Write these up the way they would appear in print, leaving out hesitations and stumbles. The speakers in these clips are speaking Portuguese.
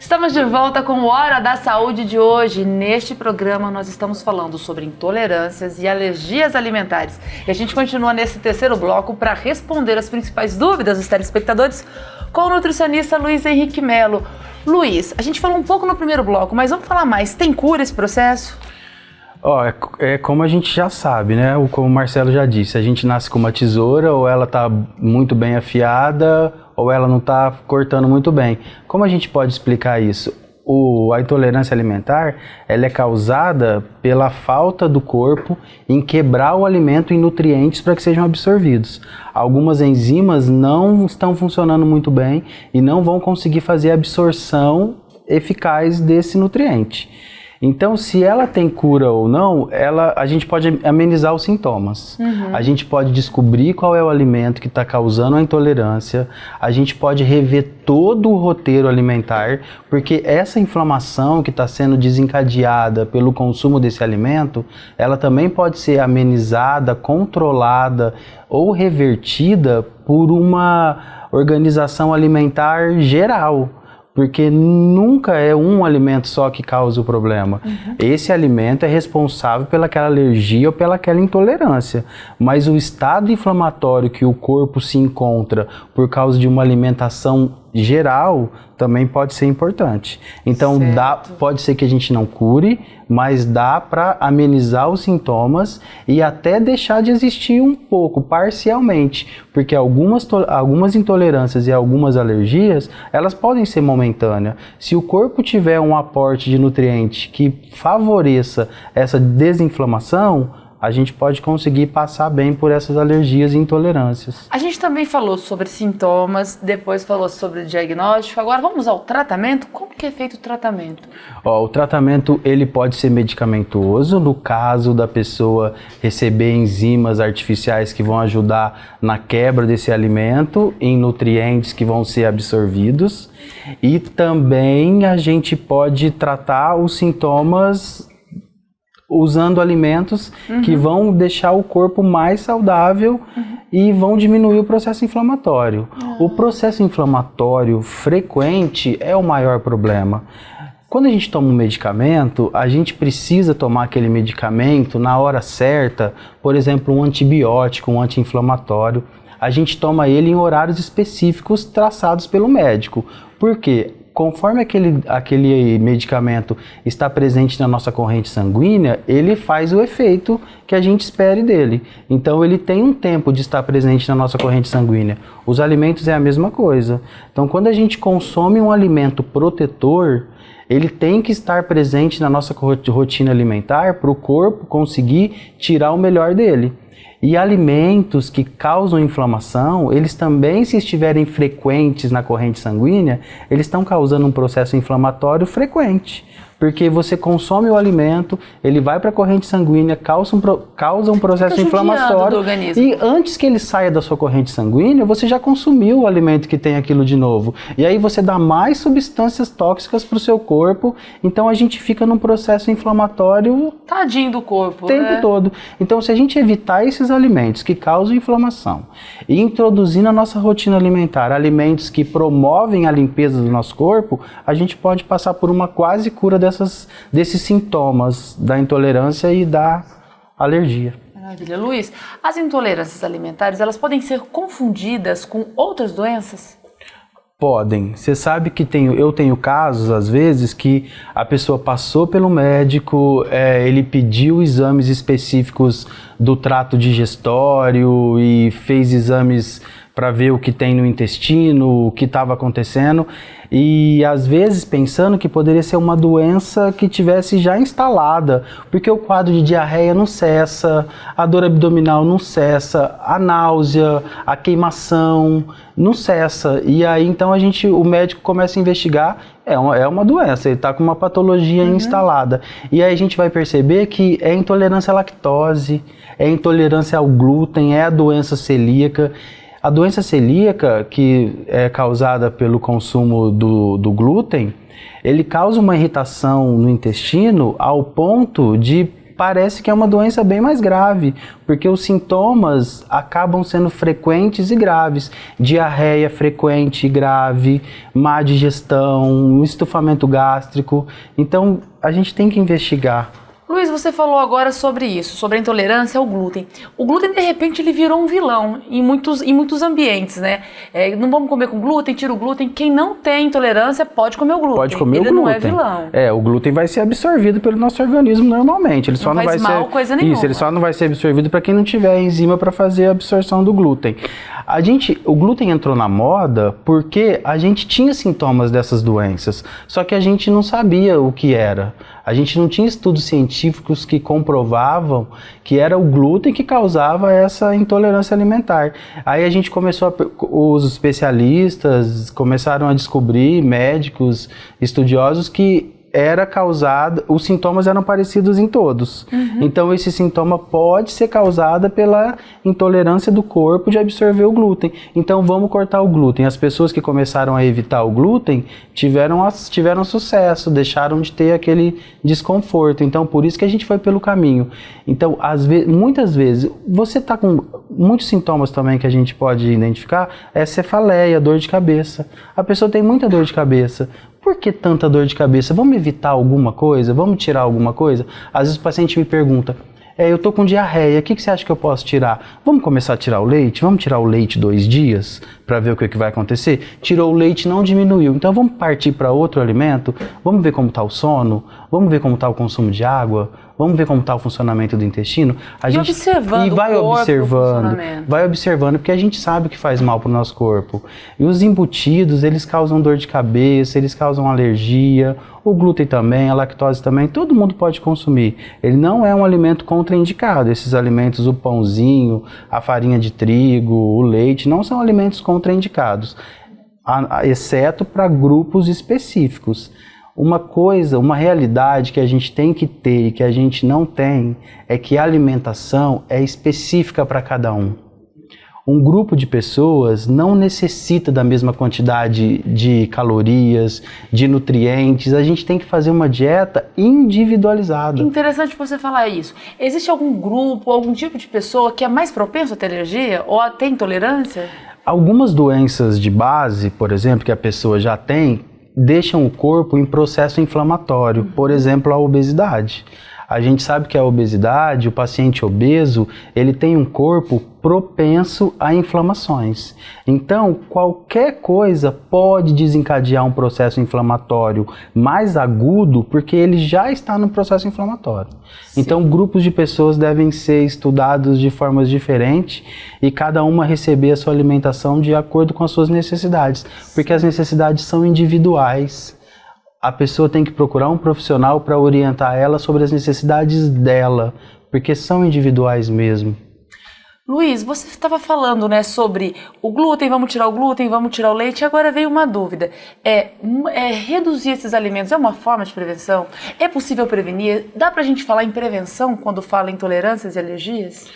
Estamos de volta com o Hora da Saúde de hoje. Neste programa nós estamos falando sobre intolerâncias e alergias alimentares. E a gente continua nesse terceiro bloco para responder as principais dúvidas dos telespectadores com o nutricionista Luiz Henrique Melo. Luiz, a gente falou um pouco no primeiro bloco, mas vamos falar mais. Tem cura esse processo? É como a gente já sabe, né? Como o Marcelo já disse, a gente nasce com uma tesoura, ou ela está muito bem afiada, ou ela não está cortando muito bem. Como a gente pode explicar isso? A intolerância alimentar, ela é causada pela falta do corpo em quebrar o alimento em nutrientes para que sejam absorvidos. Algumas enzimas não estão funcionando muito bem e não vão conseguir fazer a absorção eficaz desse nutriente. Então, se ela tem cura ou não, a gente pode amenizar os sintomas. A gente pode descobrir qual é o alimento que está causando a intolerância. A gente pode rever todo o roteiro alimentar, porque essa inflamação que está sendo desencadeada pelo consumo desse alimento, ela também pode ser amenizada, controlada ou revertida por uma organização alimentar geral. Porque nunca é um alimento só que causa o problema. Esse alimento é responsável pelaquela alergia ou pelaquela intolerância. Mas o estado inflamatório que o corpo se encontra por causa de uma alimentação geral também pode ser importante. Então pode ser que a gente não cure, mas dá para amenizar os sintomas e até deixar de existir um pouco, parcialmente, porque algumas intolerâncias e algumas alergias, elas podem ser momentâneas. Se o corpo tiver um aporte de nutriente que favoreça essa desinflamação, a gente pode conseguir passar bem por essas alergias e intolerâncias. A gente também falou sobre sintomas, depois falou sobre o diagnóstico. Agora vamos ao tratamento. Como que é feito o tratamento? O tratamento ele pode ser medicamentoso, no caso da pessoa receber enzimas artificiais que vão ajudar na quebra desse alimento em nutrientes que vão ser absorvidos. E também a gente pode tratar os sintomas usando alimentos que vão deixar o corpo mais saudável e vão diminuir o processo inflamatório. O processo inflamatório frequente é o maior problema. Quando a gente toma um medicamento, a gente precisa tomar aquele medicamento na hora certa, por exemplo, um antibiótico, um anti-inflamatório. A gente toma ele em horários específicos traçados pelo médico. Por quê? Conforme aquele medicamento está presente na nossa corrente sanguínea, ele faz o efeito que a gente espere dele. Então ele tem um tempo de estar presente na nossa corrente sanguínea. Os alimentos é a mesma coisa. Então quando a gente consome um alimento protetor, ele tem que estar presente na nossa rotina alimentar para o corpo conseguir tirar o melhor dele. E alimentos que causam inflamação, eles também, se estiverem frequentes na corrente sanguínea, eles estão causando um processo inflamatório frequente. Porque você consome o alimento, ele vai para a corrente sanguínea, causa um processo inflamatório e antes que ele saia da sua corrente sanguínea, você já consumiu o alimento que tem aquilo de novo. E aí você dá mais substâncias tóxicas para o seu corpo, então a gente fica num processo inflamatório... Tadinho do corpo, o tempo todo. Então se a gente evitar esses alimentos que causam inflamação e introduzir na nossa rotina alimentar alimentos que promovem a limpeza do nosso corpo, a gente pode passar por uma quase cura desses sintomas da intolerância e da alergia. Maravilha. Luiz, as intolerâncias alimentares, elas podem ser confundidas com outras doenças? Podem. Você sabe que eu tenho casos, às vezes, que a pessoa passou pelo médico, ele pediu exames específicos do trato digestório e fez exames para ver o que tem no intestino, o que estava acontecendo, e às vezes pensando que poderia ser uma doença que tivesse já instalada, porque o quadro de diarreia não cessa, a dor abdominal não cessa, a náusea, a queimação não cessa, e aí então o médico começa a investigar, é uma doença, ele está com uma patologia instalada, e aí a gente vai perceber que é intolerância à lactose, é intolerância ao glúten, é a doença celíaca. A doença celíaca, que é causada pelo consumo do glúten, ele causa uma irritação no intestino ao ponto de parece que é uma doença bem mais grave, porque os sintomas acabam sendo frequentes e graves. Diarreia frequente e grave, má digestão, estufamento gástrico. Então, a gente tem que investigar. Luiz, você falou agora sobre isso, sobre a intolerância ao glúten. O glúten, de repente, ele virou um vilão em muitos ambientes, né? Não vamos comer com glúten, tira o glúten. Quem não tem intolerância pode comer o glúten. Pode comer ele o glúten. Não é vilão. O glúten vai ser absorvido pelo nosso organismo normalmente. Ele só não vai mal ser coisa nenhuma. Isso, ele só não vai ser absorvido para quem não tiver enzima para fazer a absorção do glúten. O glúten entrou na moda porque a gente tinha sintomas dessas doenças, só que a gente não sabia o que era. A gente não tinha estudos científicos que comprovavam que era o glúten que causava essa intolerância alimentar. Aí a gente os especialistas começaram a descobrir, médicos, estudiosos, que os sintomas eram parecidos em todos. Então esse sintoma pode ser causado pela intolerância do corpo de absorver o glúten. Então vamos cortar o glúten. As pessoas que começaram a evitar o glúten tiveram sucesso, deixaram de ter aquele desconforto. Então por isso que a gente foi pelo caminho. Então muitas vezes você está com muitos sintomas também que a gente pode identificar, cefaleia, dor de cabeça. A pessoa tem muita dor de cabeça. Por que tanta dor de cabeça? Vamos evitar alguma coisa? Vamos tirar alguma coisa? Às vezes o paciente me pergunta, eu tô com diarreia, o que você acha que eu posso tirar? Vamos começar a tirar o leite? Vamos tirar o leite 2 dias para ver o que vai acontecer? Tirou o leite, não diminuiu. Então vamos partir para outro alimento? Vamos ver como está o sono? Vamos ver como está o consumo de água? Vamos ver como está o funcionamento do intestino? Vai observando, porque a gente sabe que faz mal para o nosso corpo. E os embutidos, eles causam dor de cabeça, eles causam alergia, o glúten também, a lactose também, todo mundo pode consumir. Ele não é um alimento contraindicado. Esses alimentos, o pãozinho, a farinha de trigo, o leite, não são alimentos contraindicados, exceto para grupos específicos. Uma realidade que a gente tem que ter e que a gente não tem é que a alimentação é específica para cada um. Um grupo de pessoas não necessita da mesma quantidade de calorias, de nutrientes. A gente tem que fazer uma dieta individualizada. Interessante você falar isso. Existe algum grupo, algum tipo de pessoa que é mais propenso a ter alergia ou a ter intolerância? Algumas doenças de base, por exemplo, que a pessoa já tem, deixam o corpo em processo inflamatório, por exemplo, a obesidade. A gente sabe que a obesidade, o paciente obeso, ele tem um corpo propenso a inflamações. Então, qualquer coisa pode desencadear um processo inflamatório mais agudo, porque ele já está no processo inflamatório. Sim. Então, grupos de pessoas devem ser estudados de formas diferentes e cada uma receber a sua alimentação de acordo com as suas necessidades, porque as necessidades são individuais. A pessoa tem que procurar um profissional para orientar ela sobre as necessidades dela, porque são individuais mesmo. Luiz, você estava falando, né, sobre o glúten, vamos tirar o glúten, vamos tirar o leite, e agora veio uma dúvida. Reduzir esses alimentos é uma forma de prevenção? É possível prevenir? Dá pra gente falar em prevenção quando fala em intolerâncias e alergias?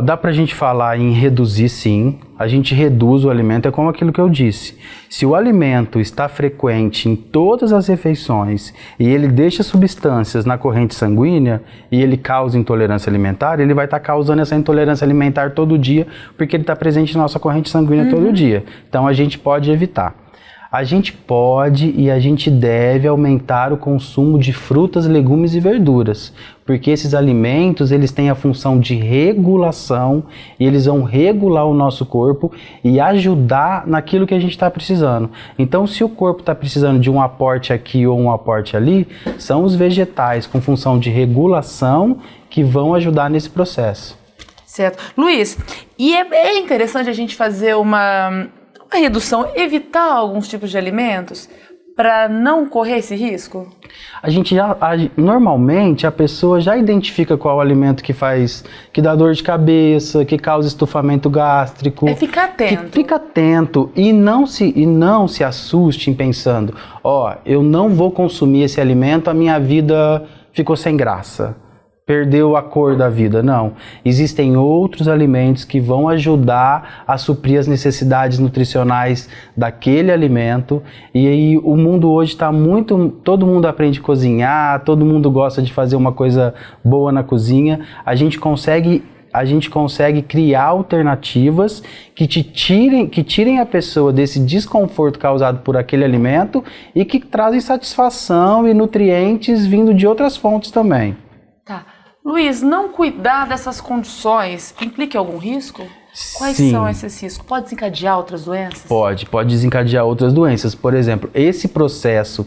Dá pra gente falar em reduzir, sim. A gente reduz o alimento, é como aquilo que eu disse. Se o alimento está frequente em todas as refeições e ele deixa substâncias na corrente sanguínea e ele causa intolerância alimentar, ele vai estar causando essa intolerância alimentar todo dia, porque ele está presente na nossa corrente sanguínea todo dia. Então a gente pode evitar. A gente pode e a gente deve aumentar o consumo de frutas, legumes e verduras, porque esses alimentos eles têm a função de regulação e eles vão regular o nosso corpo e ajudar naquilo que a gente está precisando. Então, se o corpo está precisando de um aporte aqui ou um aporte ali, são os vegetais com função de regulação que vão ajudar nesse processo. Certo. Luiz, e é interessante a gente fazer uma redução, evitar alguns tipos de alimentos para não correr esse risco? Normalmente a pessoa já identifica qual alimento que dá dor de cabeça, que causa estufamento gástrico. Ficar atento. Fica atento e não se assuste pensando, eu não vou consumir esse alimento, a minha vida ficou sem graça. perdeu a cor da vida, não. Existem outros alimentos que vão ajudar a suprir as necessidades nutricionais daquele alimento. E aí o mundo hoje está todo mundo aprende a cozinhar, todo mundo gosta de fazer uma coisa boa na cozinha. A gente consegue criar alternativas que tirem a pessoa desse desconforto causado por aquele alimento e que trazem satisfação e nutrientes vindo de outras fontes também. Tá. Luiz, não cuidar dessas condições implica algum risco? Quais Sim. são esses riscos? Pode desencadear outras doenças? Pode desencadear outras doenças. Por exemplo, esse processo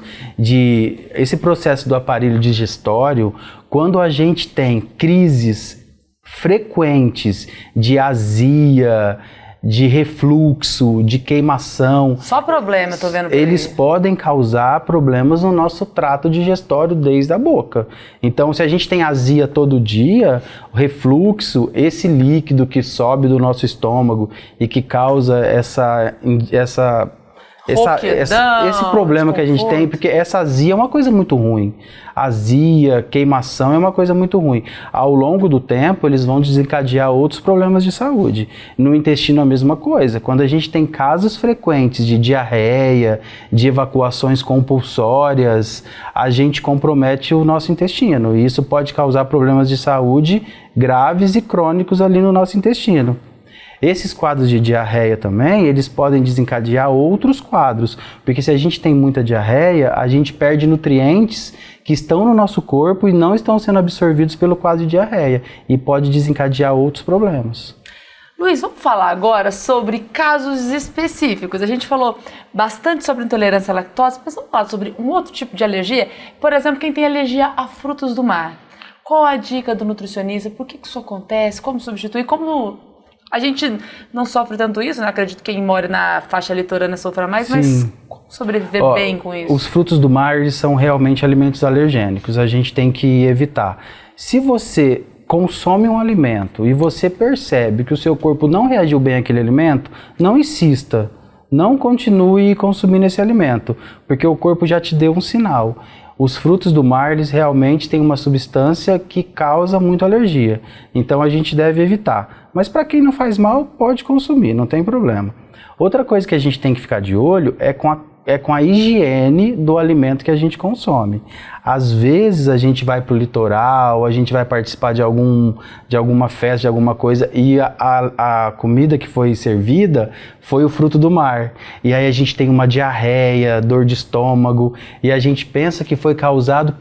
do aparelho digestório, quando a gente tem crises frequentes de azia, de refluxo, de queimação. Só problema, eu tô vendo. Eles podem causar problemas no nosso trato digestório desde a boca. Então, se a gente tem azia todo dia, o refluxo, esse líquido que sobe do nosso estômago e que causa esse problema que a gente tem, porque essa azia é uma coisa muito ruim. Azia, queimação é uma coisa muito ruim. Ao longo do tempo, eles vão desencadear outros problemas de saúde. No intestino, a mesma coisa. Quando a gente tem casos frequentes de diarreia, de evacuações compulsórias, a gente compromete o nosso intestino. E isso pode causar problemas de saúde graves e crônicos ali no nosso intestino. Esses quadros de diarreia também, eles podem desencadear outros quadros, porque se a gente tem muita diarreia, a gente perde nutrientes que estão no nosso corpo e não estão sendo absorvidos pelo quadro de diarreia e pode desencadear outros problemas. Luiz, vamos falar agora sobre casos específicos. A gente falou bastante sobre intolerância à lactose, mas vamos falar sobre um outro tipo de alergia. Por exemplo, quem tem alergia a frutos do mar. Qual a dica do nutricionista? Por que isso acontece? Como substituir? Como a gente não sofre tanto isso, né? Acredito que quem mora na faixa litorânea sofra mais, Sim. Mas como sobreviver bem com isso? Os frutos do mar, eles são realmente alimentos alergênicos, a gente tem que evitar. Se você consome um alimento e você percebe que o seu corpo não reagiu bem àquele alimento, não insista, não continue consumindo esse alimento, porque o corpo já te deu um sinal. Os frutos do mar, eles realmente têm uma substância que causa muita alergia. Então a gente deve evitar. Mas para quem não faz mal, pode consumir, não tem problema. Outra coisa que a gente tem que ficar de olho é com a higiene do alimento que a gente consome. Às vezes a gente vai para o litoral, a gente vai participar de alguma festa, de alguma coisa, e a comida que foi servida foi o fruto do mar. E aí a gente tem uma diarreia, dor de estômago, e a gente pensa que foi causado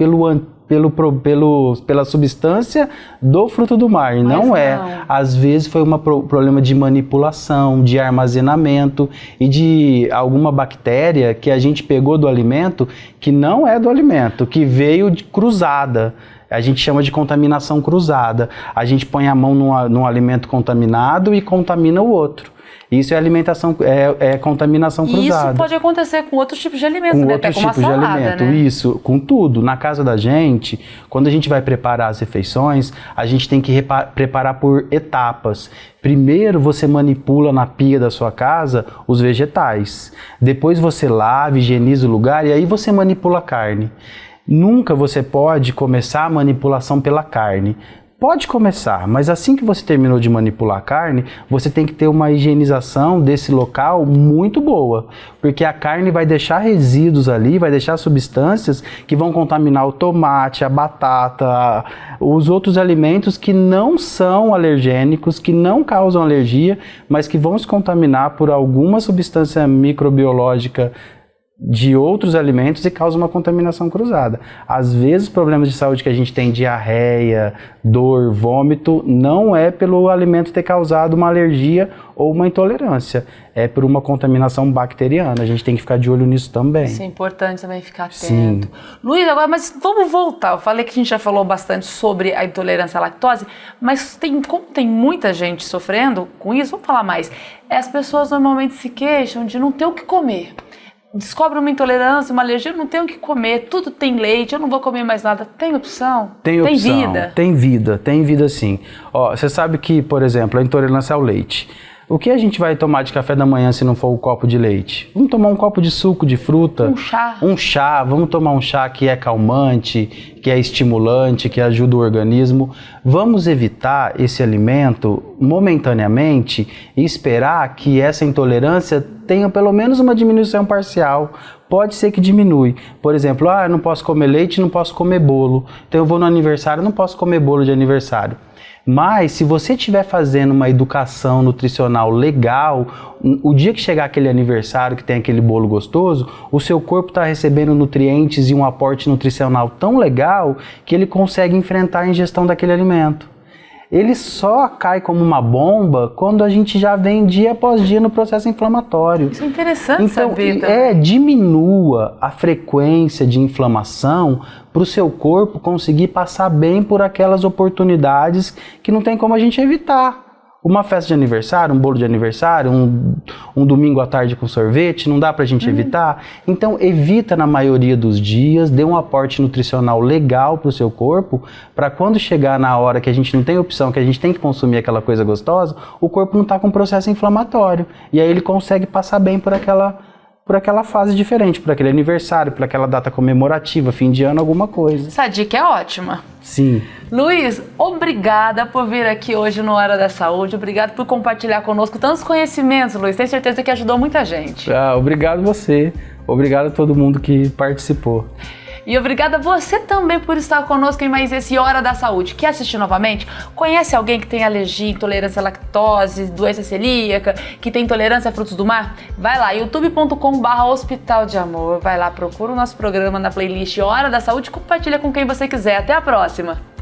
pela substância do fruto do mar, e não é. Às vezes foi um problema de manipulação, de armazenamento e de alguma bactéria que a gente pegou do alimento que não é do alimento, que veio cruzada. A gente chama de contaminação cruzada. A gente põe a mão num alimento contaminado e contamina o outro. Isso é contaminação cruzada. Isso pode acontecer com outros tipos de alimentos, até como a salada, né? Isso, com tudo. Na casa da gente, quando a gente vai preparar as refeições, a gente tem que preparar por etapas. Primeiro você manipula na pia da sua casa os vegetais. Depois você lava, higieniza o lugar e aí você manipula a carne. Nunca você pode começar a manipulação pela carne. Pode começar, mas assim que você terminou de manipular a carne, você tem que ter uma higienização desse local muito boa, porque a carne vai deixar resíduos ali, vai deixar substâncias que vão contaminar o tomate, a batata, os outros alimentos que não são alergênicos, que não causam alergia, mas que vão se contaminar por alguma substância microbiológica de outros alimentos e causa uma contaminação cruzada. Às vezes, os problemas de saúde que a gente tem, diarreia, dor, vômito, não é pelo alimento ter causado uma alergia ou uma intolerância, é por uma contaminação bacteriana. A gente tem que ficar de olho nisso também. Isso é importante também ficar atento. Sim. Luiz, agora, mas vamos voltar. Eu falei que a gente já falou bastante sobre a intolerância à lactose, mas como tem muita gente sofrendo com isso, vamos falar mais. As pessoas normalmente se queixam de não ter o que comer. Descobre uma intolerância, uma alergia, eu não tenho o que comer, tudo tem leite, eu não vou comer mais nada. Tem opção? Tem opção. Tem vida? Tem vida sim. Ó, você sabe que, por exemplo, a intolerância ao leite. O que a gente vai tomar de café da manhã se não for o copo de leite? Vamos tomar um copo de suco de fruta. Um chá. Um chá, vamos tomar um chá que é calmante, que é estimulante, que ajuda o organismo. Vamos evitar esse alimento momentaneamente e esperar que essa intolerância tenha pelo menos uma diminuição parcial. Pode ser que diminui. Por exemplo, eu não posso comer leite, não posso comer bolo. Então eu vou no aniversário, não posso comer bolo de aniversário. Mas se você estiver fazendo uma educação nutricional legal, o dia que chegar aquele aniversário que tem aquele bolo gostoso, o seu corpo está recebendo nutrientes e um aporte nutricional tão legal que ele consegue enfrentar a ingestão daquele alimento. Ele só cai como uma bomba quando a gente já vem dia após dia no processo inflamatório. Isso é interessante então, saber também. Diminua a frequência de inflamação para o seu corpo conseguir passar bem por aquelas oportunidades que não tem como a gente evitar. Uma festa de aniversário, um bolo de aniversário, um domingo à tarde com sorvete, não dá pra gente evitar? Então evita na maioria dos dias, dê um aporte nutricional legal pro seu corpo, para quando chegar na hora que a gente não tem opção, que a gente tem que consumir aquela coisa gostosa, o corpo não tá com processo inflamatório. E aí ele consegue passar bem por aquela fase diferente, por aquele aniversário, por aquela data comemorativa, fim de ano, alguma coisa. Essa dica é ótima. Sim. Luiz, obrigada por vir aqui hoje no Hora da Saúde. Obrigado por compartilhar conosco tantos conhecimentos, Luiz. Tenho certeza que ajudou muita gente. Obrigado você. Obrigado a todo mundo que participou. E obrigada a você também por estar conosco em mais esse Hora da Saúde. Quer assistir novamente? Conhece alguém que tem alergia, intolerância à lactose, doença celíaca, que tem intolerância a frutos do mar? Vai lá, youtube.com/Hospital de Amor. Vai lá, procura o nosso programa na playlist Hora da Saúde e compartilha com quem você quiser. Até a próxima!